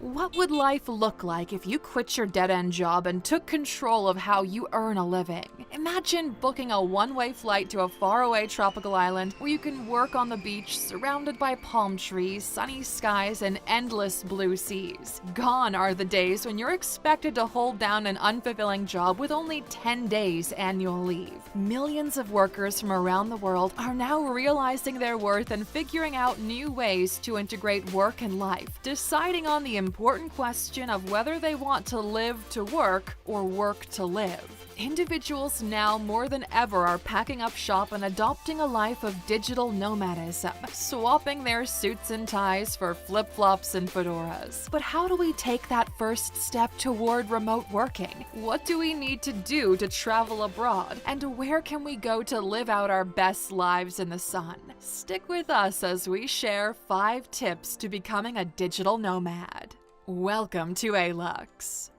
What would life look like if you quit your dead-end job and took control of how you earn a living? Imagine booking a one-way flight to a faraway tropical island where you can work on the beach surrounded by palm trees, sunny skies, and endless blue seas. Gone are the days when you're expected to hold down an unfulfilling job with only 10 days annual leave. Millions of workers from around the world are now realizing their worth and figuring out new ways to integrate work and life, deciding on the important question of whether they want to live to work or work to live. Individuals now more than ever are packing up shop and adopting a life of digital nomadism, swapping their suits and ties for flip-flops and fedoras. But how do we take that first step toward remote working? What do we need to do to travel abroad? And where can we go to live out our best lives in the sun? Stick with us as we share 5 tips to becoming a digital nomad. Welcome to ALUX.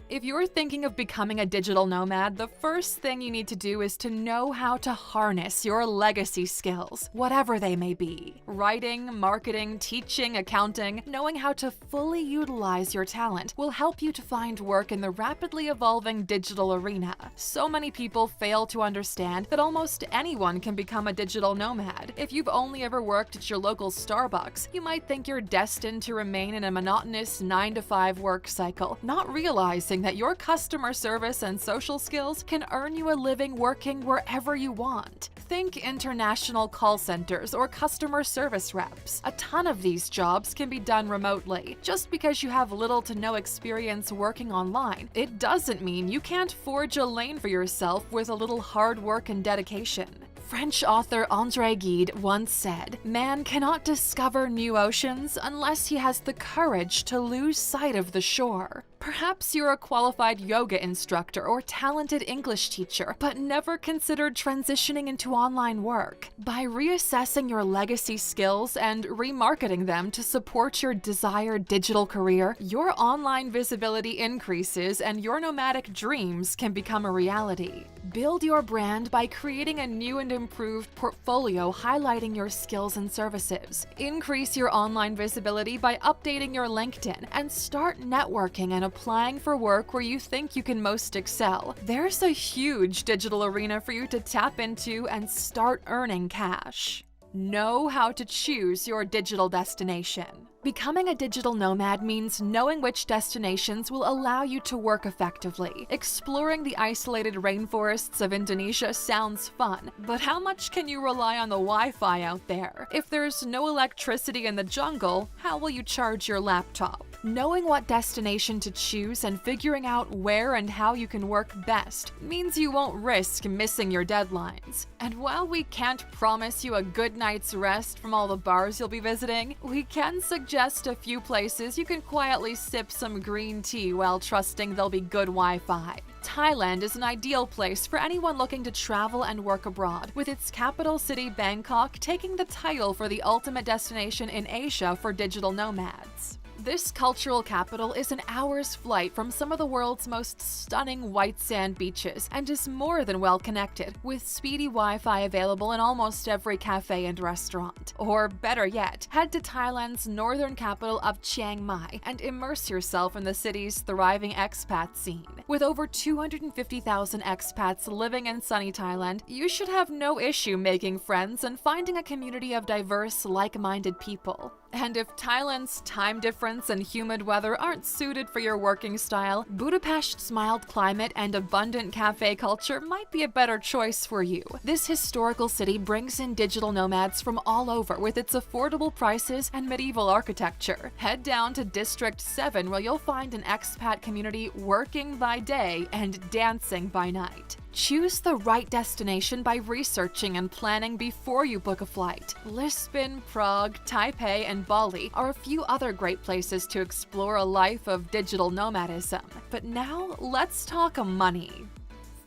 If you're thinking of becoming a digital nomad, the first thing you need to do is to know how to harness your legacy skills, whatever they may be. Writing, marketing, teaching, accounting, knowing how to fully utilize your talent will help you to find work in the rapidly evolving digital arena. So many people fail to understand that almost anyone can become a digital nomad. If you've only ever worked at your local Starbucks, you might think you're destined to remain in a monotonous 9-to-5 work cycle, not realizing that your customer service and social skills can earn you a living working wherever you want. Think international call centers or customer service reps. A ton of these jobs can be done remotely. Just because you have little to no experience working online, it doesn't mean you can't forge a lane for yourself with a little hard work and dedication. French author André Gide once said, "Man cannot discover new oceans unless he has the courage to lose sight of the shore." Perhaps you're a qualified yoga instructor or talented English teacher, but never considered transitioning into online work. By reassessing your legacy skills and remarketing them to support your desired digital career, your online visibility increases and your nomadic dreams can become a reality. Build your brand by creating a new and improved portfolio highlighting your skills and services. Increase your online visibility by updating your LinkedIn and start networking and applying for work where you think you can most excel. There's a huge digital arena for you to tap into and start earning cash. Know how to choose your digital destination. Becoming a digital nomad means knowing which destinations will allow you to work effectively. Exploring the isolated rainforests of Indonesia sounds fun, but how much can you rely on the Wi-Fi out there? If there's no electricity in the jungle, how will you charge your laptop? Knowing what destination to choose and figuring out where and how you can work best means you won't risk missing your deadlines. And while we can't promise you a good night's rest from all the bars you'll be visiting, we can suggest a few places you can quietly sip some green tea while trusting there'll be good Wi-Fi. Thailand is an ideal place for anyone looking to travel and work abroad, with its capital city Bangkok taking the title for the ultimate destination in Asia for digital nomads. This cultural capital is an hour's flight from some of the world's most stunning white sand beaches and is more than well connected, with speedy Wi-Fi available in almost every cafe and restaurant. Or better yet, head to Thailand's northern capital of Chiang Mai and immerse yourself in the city's thriving expat scene. With over 250,000 expats living in sunny Thailand, you should have no issue making friends and finding a community of diverse, like-minded people. And if Thailand's time difference and humid weather aren't suited for your working style, Budapest's mild climate and abundant cafe culture might be a better choice for you. This historical city brings in digital nomads from all over with its affordable prices and medieval architecture. Head down to District 7 where you'll find an expat community working by day and dancing by night. Choose the right destination by researching and planning before you book a flight. Lisbon, Prague, Taipei, and Bali are a few other great places to explore a life of digital nomadism. But now, let's talk money.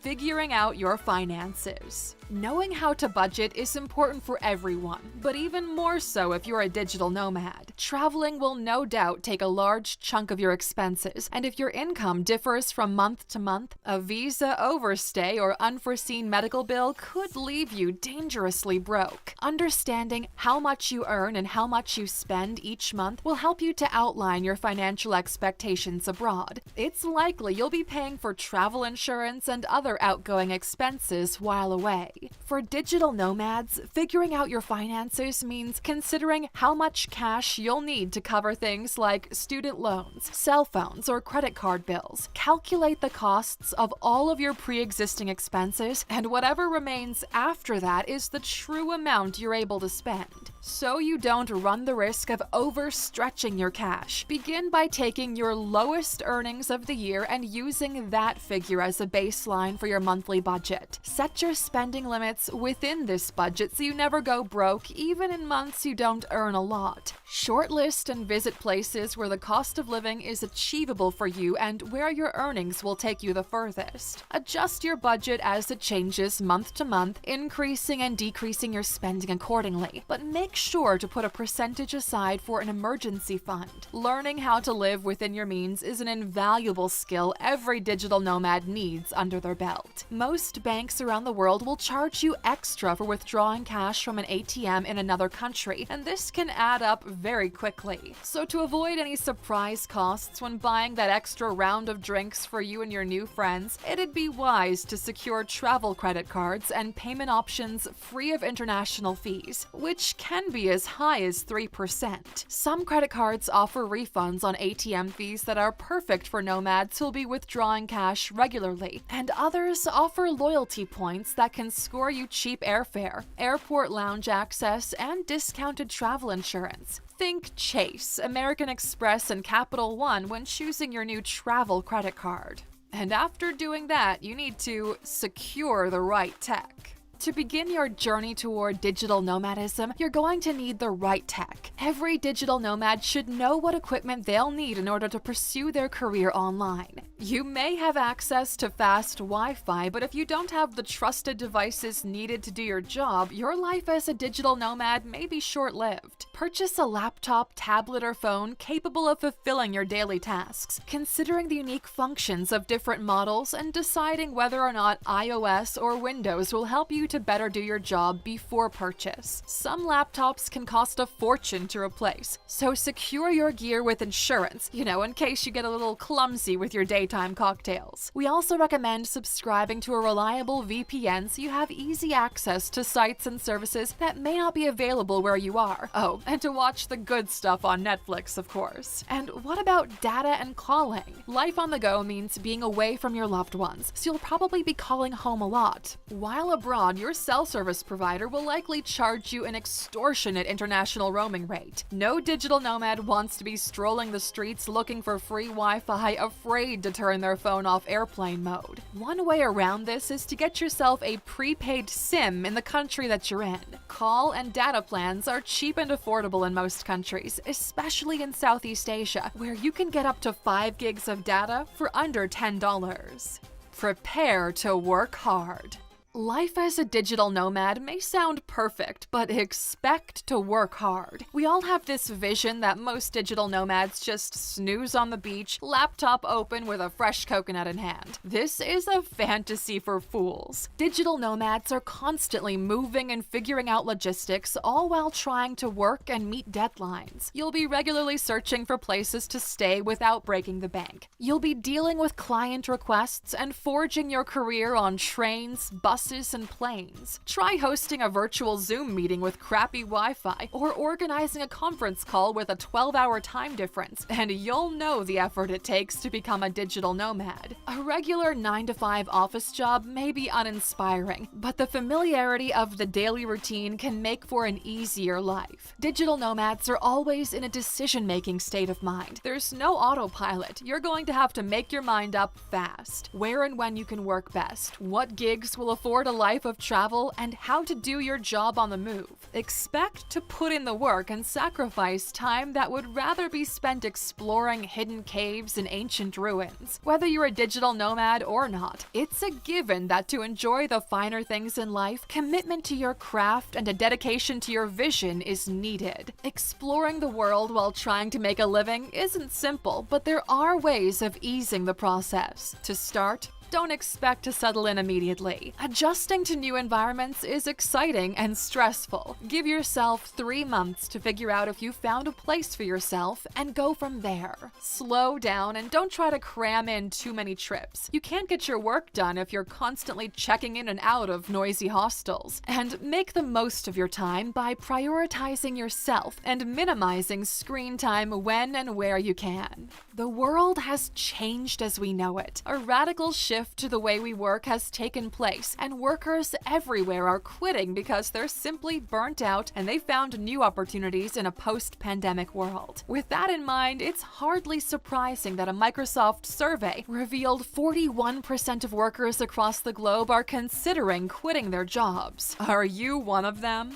Figuring out your finances. Knowing how to budget is important for everyone, but even more so if you're a digital nomad. Traveling will no doubt take a large chunk of your expenses, and if your income differs from month to month, a visa overstay or unforeseen medical bill could leave you dangerously broke. Understanding how much you earn and how much you spend each month will help you to outline your financial expectations abroad. It's likely you'll be paying for travel insurance and other outgoing expenses while away. For digital nomads, figuring out your finances means considering how much cash you'll need to cover things like student loans, cell phones, or credit card bills. Calculate the costs of all of your pre-existing expenses, and whatever remains after that is the true amount you're able to spend. So you don't run the risk of overstretching your cash, begin by taking your lowest earnings of the year and using that figure as a baseline for your monthly budget. Set your spending limits within this budget so you never go broke, even in months you don't earn a lot. Shortlist and visit places where the cost of living is achievable for you and where your earnings will take you the furthest. Adjust your budget as it changes month to month, increasing and decreasing your spending accordingly, but make sure to put a percentage aside for an emergency fund. Learning how to live within your means is an invaluable skill every digital nomad needs under their belt. Most banks around the world will charge you extra for withdrawing cash from an ATM in another country, and this can add up very quickly. So to avoid any surprise costs when buying that extra round of drinks for you and your new friends, it'd be wise to secure travel credit cards and payment options free of international fees, which can be as high as 3%. Some credit cards offer refunds on ATM fees that are perfect for nomads who'll be withdrawing cash regularly, and others offer loyalty points that can score you cheap airfare, airport lounge access, and discounted travel insurance. Think Chase, American Express, and Capital One when choosing your new travel credit card. And after doing that, you need to secure the right tech. To begin your journey toward digital nomadism, you're going to need the right tech. Every digital nomad should know what equipment they'll need in order to pursue their career online. You may have access to fast Wi-Fi, but if you don't have the trusted devices needed to do your job, your life as a digital nomad may be short-lived. Purchase a laptop, tablet, or phone capable of fulfilling your daily tasks, considering the unique functions of different models and deciding whether or not iOS or Windows will help you to better do your job before purchase. Some laptops can cost a fortune to replace, so secure your gear with insurance, in case you get a little clumsy with your daytime cocktails. We also recommend subscribing to a reliable VPN so you have easy access to sites and services that may not be available where you are. Oh, and to watch the good stuff on Netflix, of course. And what about data and calling? Life on the go means being away from your loved ones, so you'll probably be calling home a lot. While abroad, your cell service provider will likely charge you an extortionate international roaming rate. No digital nomad wants to be strolling the streets looking for free Wi-Fi, afraid to turn their phone off airplane mode. One way around this is to get yourself a prepaid SIM in the country that you're in. Call and data plans are cheap and affordable in most countries, especially in Southeast Asia, where you can get up to 5 gigs of data for under $10. Prepare to work hard. Life as a digital nomad may sound perfect, but expect to work hard. We all have this vision that most digital nomads just snooze on the beach, laptop open with a fresh coconut in hand. This is a fantasy for fools. Digital nomads are constantly moving and figuring out logistics, all while trying to work and meet deadlines. You'll be regularly searching for places to stay without breaking the bank. You'll be dealing with client requests and forging your career on trains, buses, and planes. Try hosting a virtual Zoom meeting with crappy Wi-Fi or organizing a conference call with a 12-hour time difference, and you'll know the effort it takes to become a digital nomad. A regular 9-to-5 office job may be uninspiring, but the familiarity of the daily routine can make for an easier life. Digital nomads are always in a decision-making state of mind. There's no autopilot. You're going to have to make your mind up fast. Where and when you can work best, what gigs will afford afford a life of travel, and how to do your job on the move. Expect to put in the work and sacrifice time that would rather be spent exploring hidden caves and ancient ruins. Whether you're a digital nomad or not, it's a given that to enjoy the finer things in life, commitment to your craft and a dedication to your vision is needed. Exploring the world while trying to make a living isn't simple, but there are ways of easing the process. To start, don't expect to settle in immediately. Adjusting to new environments is exciting and stressful. Give yourself 3 months to figure out if you found a place for yourself and go from there. Slow down and don't try to cram in too many trips. You can't get your work done if you're constantly checking in and out of noisy hostels. And make the most of your time by prioritizing yourself and minimizing screen time when and where you can. The world has changed as we know it. A radical shift to the way we work has taken place, and workers everywhere are quitting because they're simply burnt out and they found new opportunities in a post-pandemic world. With that in mind, it's hardly surprising that a Microsoft survey revealed 41% of workers across the globe are considering quitting their jobs. Are you one of them?